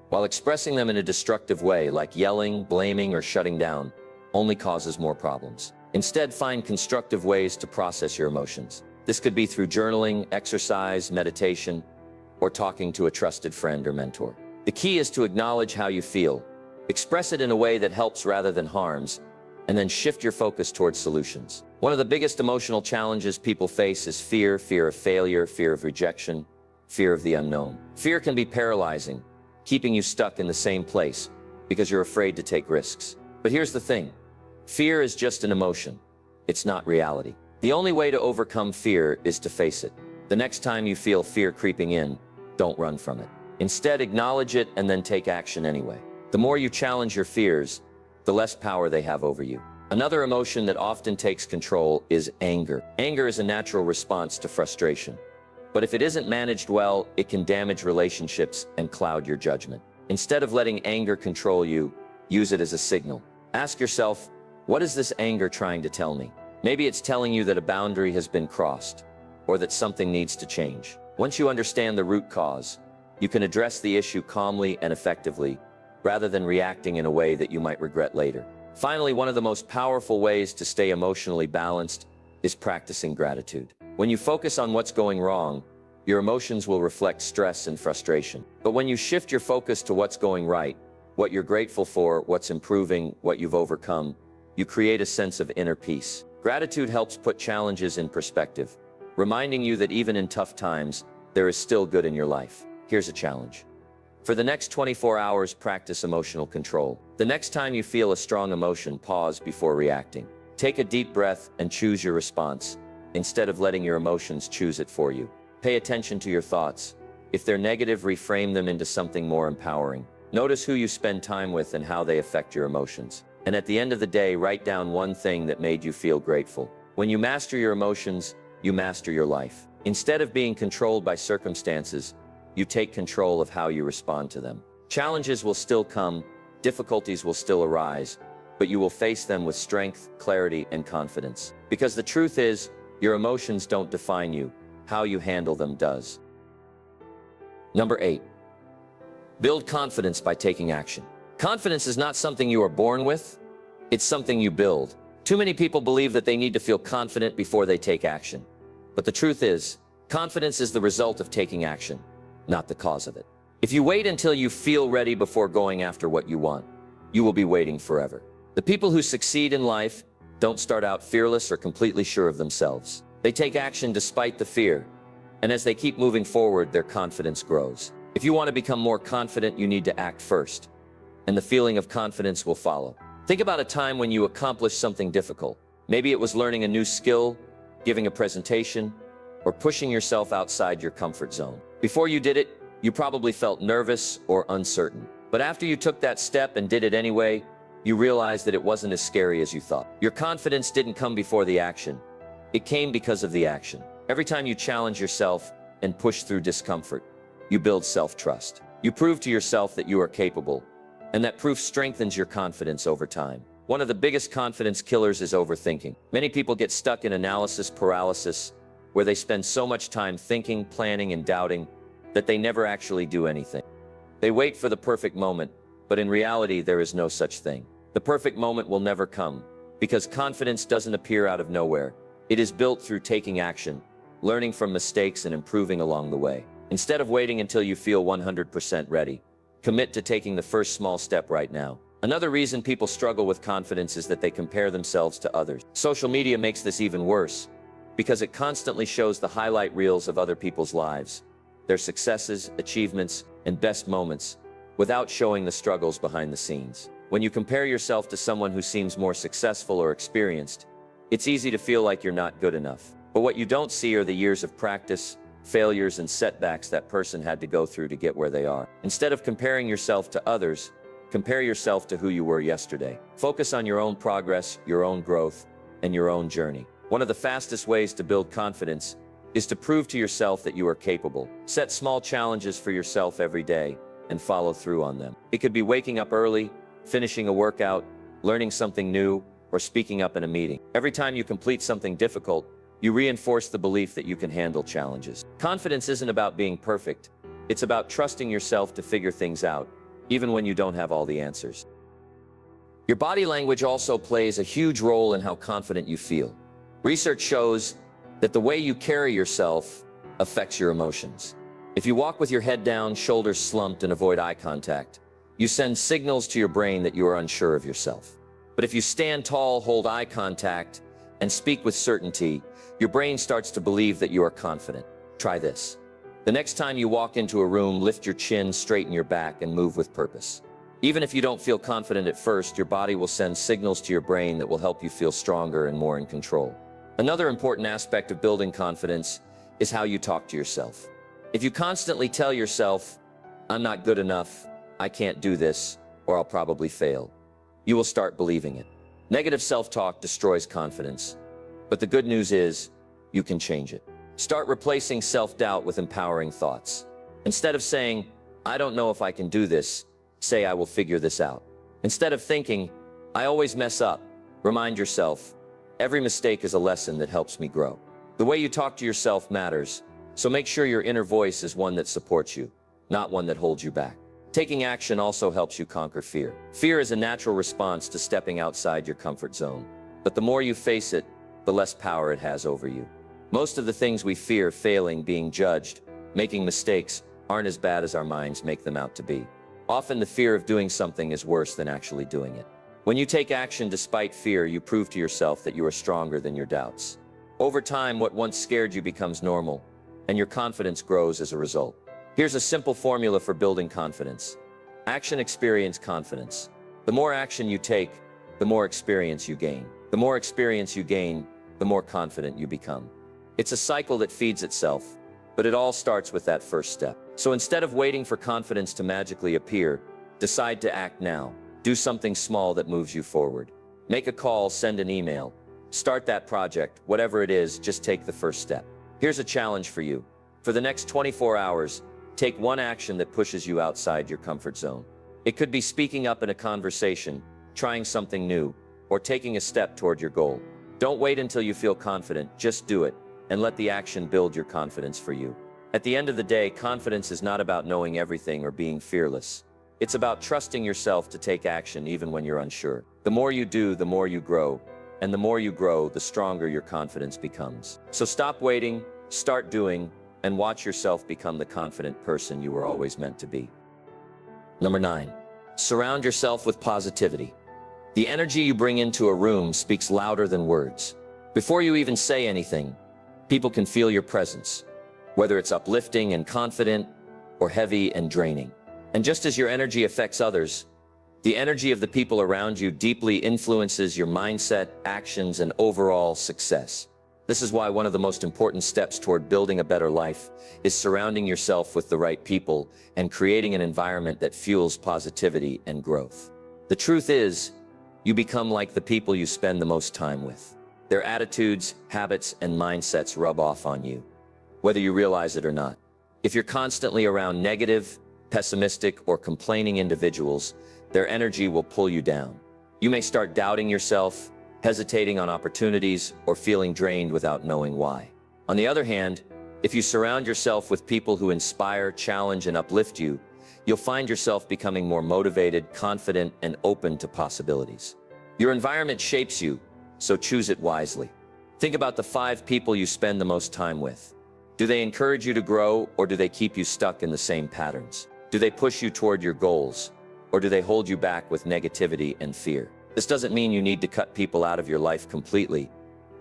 while expressing them in a destructive way, like yelling, blaming, or shutting down, only causes more problems. Instead, find constructive ways to process your emotions. This could be through journaling, exercise, meditation, or talking to a trusted friend or mentor. The key is to acknowledge how you feel, express it in a way that helps rather than harms, and then shift your focus towards solutions. One of the biggest emotional challenges people face is fear, fear of failure, fear of rejection, fear of the unknown. Fear can be paralyzing, keeping you stuck in the same place because you're afraid to take risks. But here's the thing. Fear is just an emotion. It's not reality. The only way to overcome fear is to face it. The next time you feel fear creeping in, don't run from it. Instead, acknowledge it and then take action anyway. The more you challenge your fears, the less power they have over you. Another emotion that often takes control is anger. Anger is a natural response to frustration. But if it isn't managed well, it can damage relationships and cloud your judgment. Instead of letting anger control you, use it as a signal. Ask yourself, what is this anger trying to tell me? Maybe it's telling you that a boundary has been crossed, or that something needs to change. Once you understand the root cause, you can address the issue calmly and effectively, rather than reacting in a way that you might regret later. Finally, one of the most powerful ways to stay emotionally balanced is practicing gratitude. When you focus on what's going wrong, your emotions will reflect stress and frustration. But when you shift your focus to what's going right, what you're grateful for, what's improving, what you've overcome, you create a sense of inner peace. Gratitude helps put challenges in perspective, reminding you that even in tough times, there is still good in your life. Here's a challenge. For the next 24 hours, practice emotional control. The next time you feel a strong emotion, pause before reacting. Take a deep breath and choose your response, instead of letting your emotions choose it for you. Pay attention to your thoughts. If they're negative, reframe them into something more empowering. Notice who you spend time with and how they affect your emotions. And at the end of the day, write down one thing that made you feel grateful. When you master your emotions, you master your life. Instead of being controlled by circumstances, you take control of how you respond to them. Challenges will still come, difficulties will still arise, but you will face them with strength, clarity, and confidence. Because the truth is, your emotions don't define you. How you handle them does. Number 8. Build confidence by taking action. Confidence is not something you are born with, it's something you build. Too many people believe that they need to feel confident before they take action. But the truth is, confidence is the result of taking action, not the cause of it. If you wait until you feel ready before going after what you want, you will be waiting forever. The people who succeed in life don't start out fearless or completely sure of themselves. They take action despite the fear, and as they keep moving forward, their confidence grows. If you want to become more confident, you need to act first, and the feeling of confidence will follow. Think about a time when you accomplished something difficult. Maybe it was learning a new skill, giving a presentation, or pushing yourself outside your comfort zone. Before you did it, you probably felt nervous or uncertain. But after you took that step and did it anyway, you realized that it wasn't as scary as you thought. Your confidence didn't come before the action. It came because of the action. Every time you challenge yourself and push through discomfort, you build self-trust. You prove to yourself that you are capable, and that proof strengthens your confidence over time. One of the biggest confidence killers is overthinking. Many people get stuck in analysis paralysis, where they spend so much time thinking, planning, and doubting that they never actually do anything. They wait for the perfect moment, but in reality, there is no such thing. The perfect moment will never come, because confidence doesn't appear out of nowhere. It is built through taking action, learning from mistakes, and improving along the way. Instead of waiting until you feel 100% ready, commit to taking the first small step right now. Another reason people struggle with confidence is that they compare themselves to others. Social media makes this even worse, because it constantly shows the highlight reels of other people's lives, their successes, achievements, and best moments, without showing the struggles behind the scenes. When you compare yourself to someone who seems more successful or experienced, it's easy to feel like you're not good enough. But what you don't see are the years of practice, failures, and setbacks that person had to go through to get where they are. Instead of comparing yourself to others, compare yourself to who you were yesterday. Focus on your own progress, your own growth, and your own journey. One of the fastest ways to build confidence is to prove to yourself that you are capable. Set small challenges for yourself every day and follow through on them. It could be waking up early, finishing a workout, learning something new, or speaking up in a meeting. Every time you complete something difficult, you reinforce the belief that you can handle challenges. Confidence isn't about being perfect. It's about trusting yourself to figure things out, even when you don't have all the answers. Your body language also plays a huge role in how confident you feel. Research shows that the way you carry yourself affects your emotions. If you walk with your head down, shoulders slumped, and avoid eye contact, you send signals to your brain that you are unsure of yourself. But if you stand tall, hold eye contact, and speak with certainty, your brain starts to believe that you are confident. Try this. The next time you walk into a room, lift your chin, straighten your back, and move with purpose. Even if you don't feel confident at first, your body will send signals to your brain that will help you feel stronger and more in control. Another important aspect of building confidence is how you talk to yourself. If you constantly tell yourself, I'm not good enough, I can't do this, or I'll probably fail. You will start believing it. Negative self-talk destroys confidence. But the good news is, you can change it. Start replacing self-doubt with empowering thoughts. Instead of saying, I don't know if I can do this, say I will figure this out. Instead of thinking, I always mess up, remind yourself, every mistake is a lesson that helps me grow. The way you talk to yourself matters, so make sure your inner voice is one that supports you, not one that holds you back. Taking action also helps you conquer fear. Fear is a natural response to stepping outside your comfort zone. But the more you face it, the less power it has over you. Most of the things we fear, failing, being judged, making mistakes, aren't as bad as our minds make them out to be. Often the fear of doing something is worse than actually doing it. When you take action despite fear, you prove to yourself that you are stronger than your doubts. Over time, what once scared you becomes normal, and your confidence grows as a result. Here's a simple formula for building confidence. Action, experience, confidence. The more action you take, the more experience you gain. The more experience you gain, the more confident you become. It's a cycle that feeds itself, but it all starts with that first step. So instead of waiting for confidence to magically appear, decide to act now. Do something small that moves you forward. Make a call, send an email. Start that project, whatever it is, just take the first step. Here's a challenge for you. For the next 24 hours, take one action that pushes you outside your comfort zone. It could be speaking up in a conversation, trying something new, or taking a step toward your goal. Don't wait until you feel confident, just do it, and let the action build your confidence for you. At the end of the day, confidence is not about knowing everything or being fearless. It's about trusting yourself to take action even when you're unsure. The more you do, the more you grow, and the more you grow, the stronger your confidence becomes. So stop waiting, start doing, and watch yourself become the confident person you were always meant to be. Number 9, surround yourself with positivity. The energy you bring into a room speaks louder than words. Before you even say anything, people can feel your presence, whether it's uplifting and confident or heavy and draining. And just as your energy affects others, the energy of the people around you deeply influences your mindset, actions, and overall success. This is why one of the most important steps toward building a better life is surrounding yourself with the right people and creating an environment that fuels positivity and growth. The truth is, you become like the people you spend the most time with. Their attitudes, habits, and mindsets rub off on you, whether you realize it or not. If you're constantly around negative, pessimistic, or complaining individuals, their energy will pull you down. You may start doubting yourself, hesitating on opportunities, or feeling drained without knowing why. On the other hand, if you surround yourself with people who inspire, challenge, and uplift you, you'll find yourself becoming more motivated, confident, and open to possibilities. Your environment shapes you, so choose it wisely. Think about the 5 people you spend the most time with. Do they encourage you to grow, or do they keep you stuck in the same patterns? Do they push you toward your goals, or do they hold you back with negativity and fear? This doesn't mean you need to cut people out of your life completely,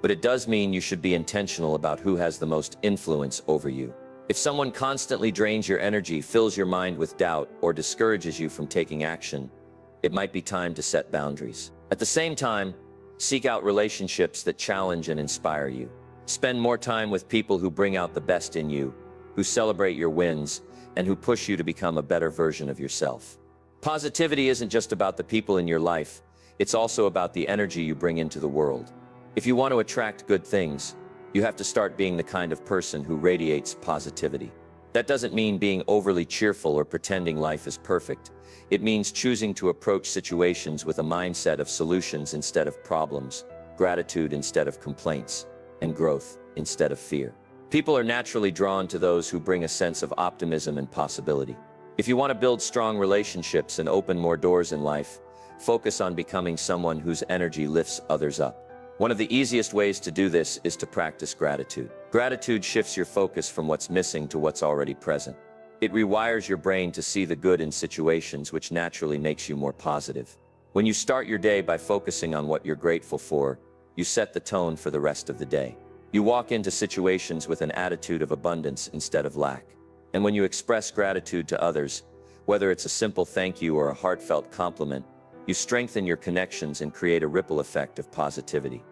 but it does mean you should be intentional about who has the most influence over you. If someone constantly drains your energy, fills your mind with doubt, or discourages you from taking action, it might be time to set boundaries. At the same time, seek out relationships that challenge and inspire you. Spend more time with people who bring out the best in you, who celebrate your wins, and who push you to become a better version of yourself. Positivity isn't just about the people in your life, it's also about the energy you bring into the world. If you want to attract good things, you have to start being the kind of person who radiates positivity. That doesn't mean being overly cheerful or pretending life is perfect. It means choosing to approach situations with a mindset of solutions instead of problems, gratitude instead of complaints, and growth instead of fear. People are naturally drawn to those who bring a sense of optimism and possibility. If you want to build strong relationships and open more doors in life, focus on becoming someone whose energy lifts others up. One of the easiest ways to do this is to practice gratitude. Gratitude shifts your focus from what's missing to what's already present. It rewires your brain to see the good in situations, which naturally makes you more positive. When you start your day by focusing on what you're grateful for, you set the tone for the rest of the day. You walk into situations with an attitude of abundance instead of lack. And when you express gratitude to others, whether it's a simple thank you or a heartfelt compliment, you strengthen your connections and create a ripple effect of positivity.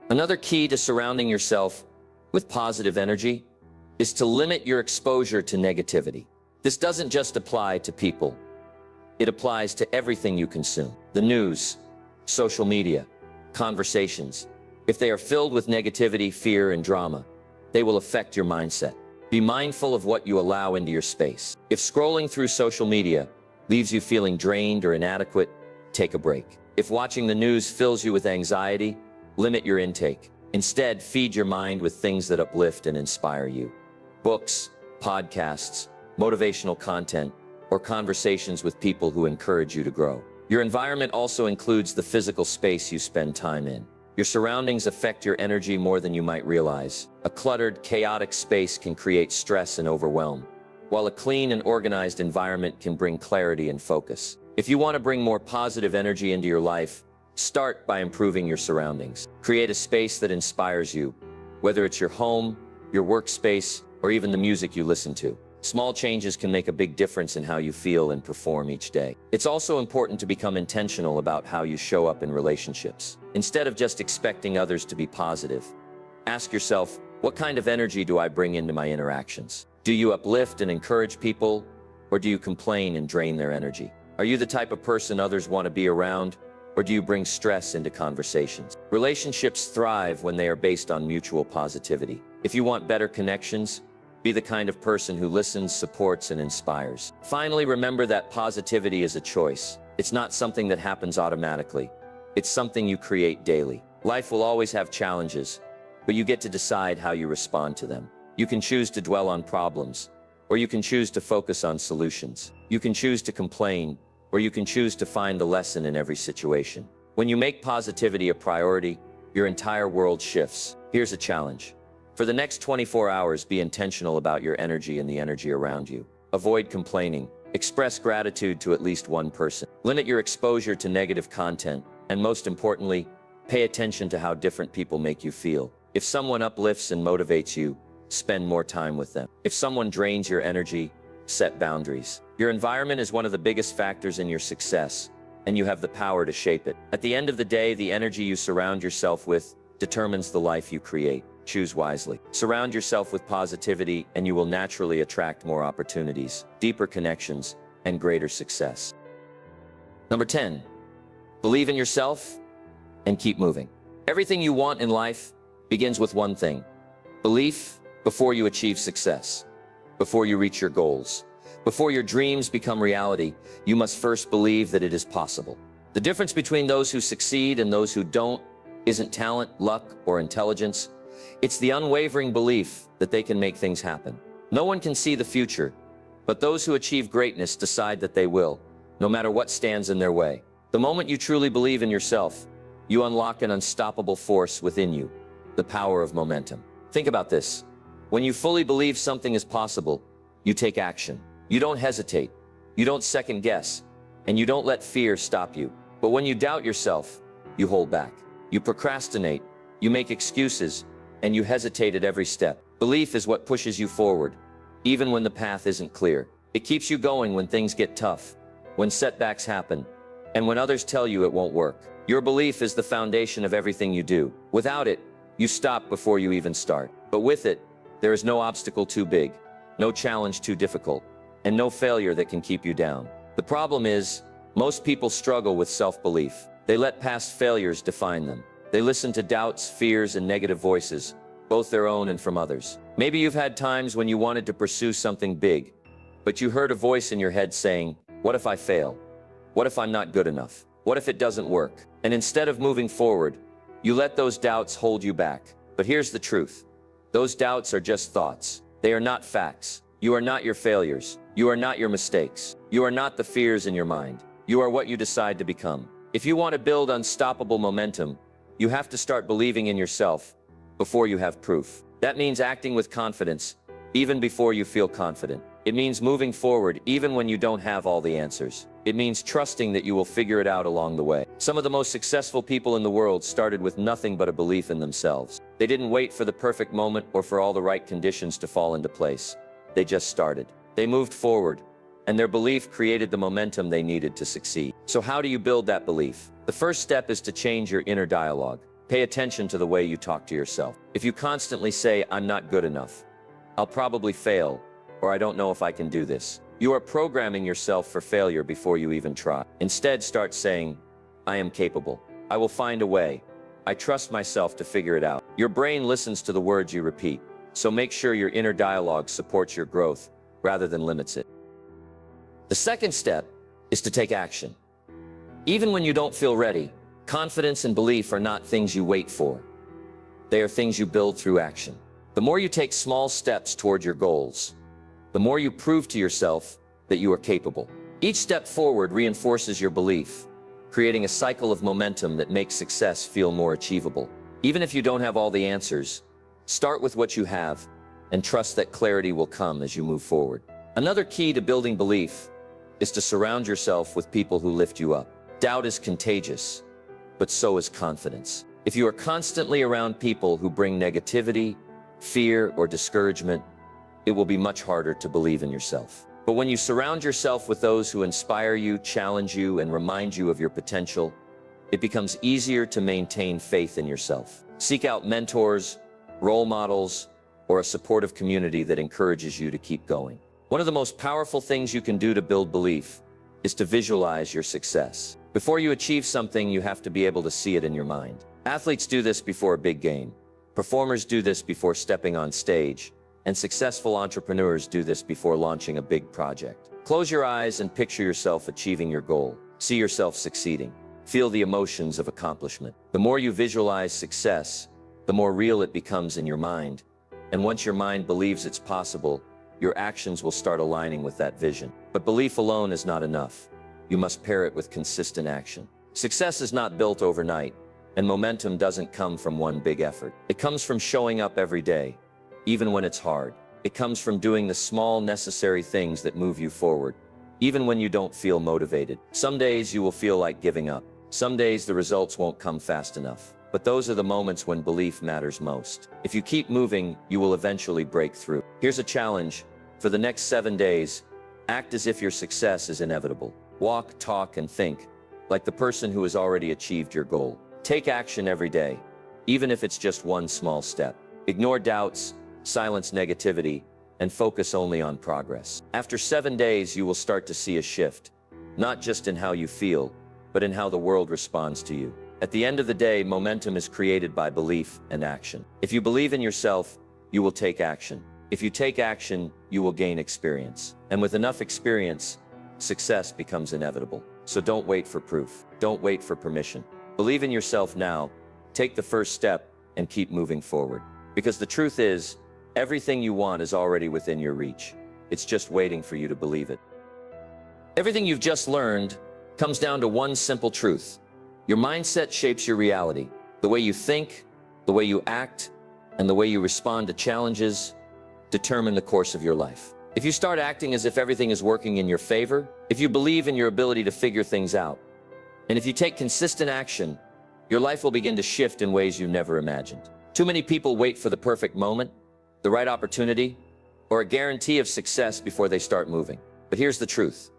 Another key to surrounding yourself with positive energy is to limit your exposure to negativity. This doesn't just apply to people. It applies to everything you consume. The news, social media, conversations. If they are filled with negativity, fear, and drama, they will affect your mindset. Be mindful of what you allow into your space. If scrolling through social media leaves you feeling drained or inadequate, take a break. If watching the news fills you with anxiety, limit your intake. Instead, feed your mind with things that uplift and inspire you. Books, podcasts, motivational content, or conversations with people who encourage you to grow. Your environment also includes the physical space you spend time in. Your surroundings affect your energy more than you might realize. A cluttered, chaotic space can create stress and overwhelm, while a clean and organized environment can bring clarity and focus. If you want to bring more positive energy into your life, start by improving your surroundings. Create a space that inspires you, whether it's your home, your workspace, or even the music you listen to. Small changes can make a big difference in how you feel and perform each day. It's also important to become intentional about how you show up in relationships. Instead of just expecting others to be positive, ask yourself, what kind of energy do I bring into my interactions? Do you uplift and encourage people, or do you complain and drain their energy? Are you the type of person others want to be around, or do you bring stress into conversations? Relationships thrive when they are based on mutual positivity. If you want better connections, be the kind of person who listens, supports, and inspires. Finally, remember that positivity is a choice. It's not something that happens automatically. It's something you create daily. Life will always have challenges, but you get to decide how you respond to them. You can choose to dwell on problems, or you can choose to focus on solutions. You can choose to complain, or you can choose to find the lesson in every situation. When you make positivity a priority, your entire world shifts. Here's a challenge. For the next 24 hours, be intentional about your energy and the energy around you. Avoid complaining. Express gratitude to at least one person. Limit your exposure to negative content. And most importantly, pay attention to how different people make you feel. If someone uplifts and motivates you, spend more time with them. If someone drains your energy, set boundaries. Your environment is one of the biggest factors in your success, and you have the power to shape it. At the end of the day, the energy you surround yourself with determines the life you create. Choose wisely. Surround yourself with positivity, and you will naturally attract more opportunities, deeper connections, and greater success. Number 10, believe in yourself and keep moving. Everything you want in life begins with one thing: belief. Before you achieve success, before you reach your goals, before your dreams become reality, you must first believe that it is possible. The difference between those who succeed and those who don't isn't talent, luck, or intelligence. It's the unwavering belief that they can make things happen. No one can see the future, but those who achieve greatness decide that they will, no matter what stands in their way. The moment you truly believe in yourself, you unlock an unstoppable force within you, the power of momentum. Think about this. When you fully believe something is possible, you take action. You don't hesitate, you don't second guess, and you don't let fear stop you. But when you doubt yourself, you hold back. You procrastinate, you make excuses, and you hesitate at every step. Belief is what pushes you forward, even when the path isn't clear. It keeps you going when things get tough, when setbacks happen, and when others tell you it won't work. Your belief is the foundation of everything you do. Without it, you stop before you even start. But with it, there is no obstacle too big, no challenge too difficult, and no failure that can keep you down. The problem is, most people struggle with self-belief. They let past failures define them. They listen to doubts, fears, and negative voices, both their own and from others. Maybe you've had times when you wanted to pursue something big, but you heard a voice in your head saying, "What if I fail? What if I'm not good enough? What if it doesn't work?" And instead of moving forward, you let those doubts hold you back. But here's the truth. Those doubts are just thoughts. They are not facts. You are not your failures. You are not your mistakes. You are not the fears in your mind. You are what you decide to become. If you want to build unstoppable momentum, you have to start believing in yourself before you have proof. That means acting with confidence, even before you feel confident. It means moving forward, even when you don't have all the answers. It means trusting that you will figure it out along the way. Some of the most successful people in the world started with nothing but a belief in themselves. They didn't wait for the perfect moment or for all the right conditions to fall into place. They just started. They moved forward, and their belief created the momentum they needed to succeed. So how do you build that belief? The first step is to change your inner dialogue. Pay attention to the way you talk to yourself. If you constantly say, "I'm not good enough," "I'll probably fail," or "I don't know if I can do this," You are programming yourself for failure before you even try. Instead, start saying, I am capable. I will find a way. I trust myself to figure it out. Your brain listens to the words you repeat, so make sure your inner dialogue supports your growth rather than limits it. The second step is to take action. Even when you don't feel ready, confidence and belief are not things you wait for. They are things you build through action. The more you take small steps toward your goals, the more you prove to yourself that you are capable. Each step forward reinforces your belief, creating a cycle of momentum that makes success feel more achievable. Even if you don't have all the answers, start with what you have and trust that clarity will come as you move forward. Another key to building belief is to surround yourself with people who lift you up. Doubt is contagious, but so is confidence. If you are constantly around people who bring negativity, fear, or discouragement, it will be much harder to believe in yourself. But when you surround yourself with those who inspire you, challenge you, and remind you of your potential, it becomes easier to maintain faith in yourself. Seek out mentors, role models, or a supportive community that encourages you to keep going. One of the most powerful things you can do to build belief is to visualize your success. Before you achieve something, you have to be able to see it in your mind. Athletes do this before a big game. Performers do this before stepping on stage. And successful entrepreneurs do this before launching a big project. Close your eyes and picture yourself achieving your goal. See yourself succeeding. Feel the emotions of accomplishment. The more you visualize success, the more real it becomes in your mind. And once your mind believes it's possible, your actions will start aligning with that vision. But belief alone is not enough. You must pair it with consistent action. Success is not built overnight, and momentum doesn't come from one big effort. It comes from showing up every day, even when it's hard. It comes from doing the small, necessary things that move you forward, even when you don't feel motivated. Some days you will feel like giving up. Some days the results won't come fast enough. But those are the moments when belief matters most. If you keep moving, you will eventually break through. Here's a challenge. For the next 7 days, act as if your success is inevitable. Walk, talk, and think like the person who has already achieved your goal. Take action every day, even if it's just one small step. Ignore doubts, silence negativity, and focus only on progress. After 7 days, you will start to see a shift, not just in how you feel, but in how the world responds to you. At the end of the day, momentum is created by belief and action. If you believe in yourself, you will take action. If you take action, you will gain experience. And with enough experience, success becomes inevitable. So don't wait for proof. Don't wait for permission. Believe in yourself now, take the first step, and keep moving forward. Because the truth is, everything you want is already within your reach. It's just waiting for you to believe it. Everything you've just learned comes down to one simple truth. Your mindset shapes your reality. The way you think, the way you act, and the way you respond to challenges determine the course of your life. If you start acting as if everything is working in your favor, if you believe in your ability to figure things out, and if you take consistent action, your life will begin to shift in ways you never imagined. Too many people wait for the perfect moment, the right opportunity, or a guarantee of success before they start moving. But here's the truth.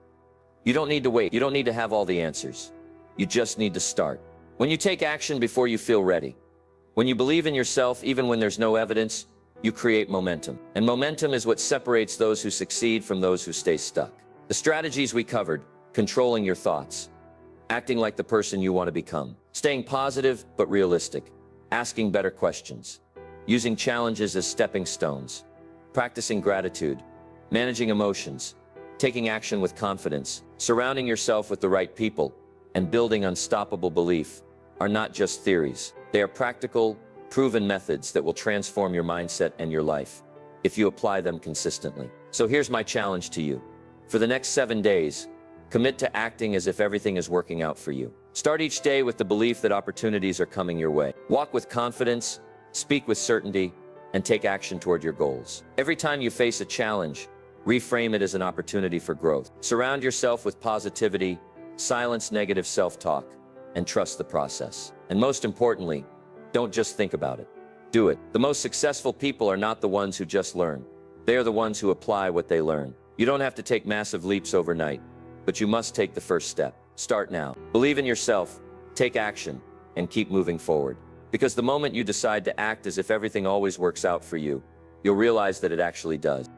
You don't need to wait. You don't need to have all the answers. You just need to start. When you take action before you feel ready, when you believe in yourself even when there's no evidence, you create momentum. And momentum is what separates those who succeed from those who stay stuck. The strategies we covered, controlling your thoughts, acting like the person you want to become, staying positive but realistic, asking better questions, using challenges as stepping stones, practicing gratitude, managing emotions, taking action with confidence, surrounding yourself with the right people, and building unstoppable belief are not just theories. They are practical, proven methods that will transform your mindset and your life if you apply them consistently. So here's my challenge to you. For the next 7 days, commit to acting as if everything is working out for you. Start each day with the belief that opportunities are coming your way. Walk with confidence, speak with certainty, and take action toward your goals. Every time you face a challenge, reframe it as an opportunity for growth. Surround yourself with positivity, silence negative self-talk, and trust the process. And most importantly, don't just think about it. Do it. The most successful people are not the ones who just learn. They are the ones who apply what they learn. You don't have to take massive leaps overnight, but you must take the first step. Start now. Believe in yourself, take action, and keep moving forward. Because the moment you decide to act as if everything always works out for you, you'll realize that it actually does.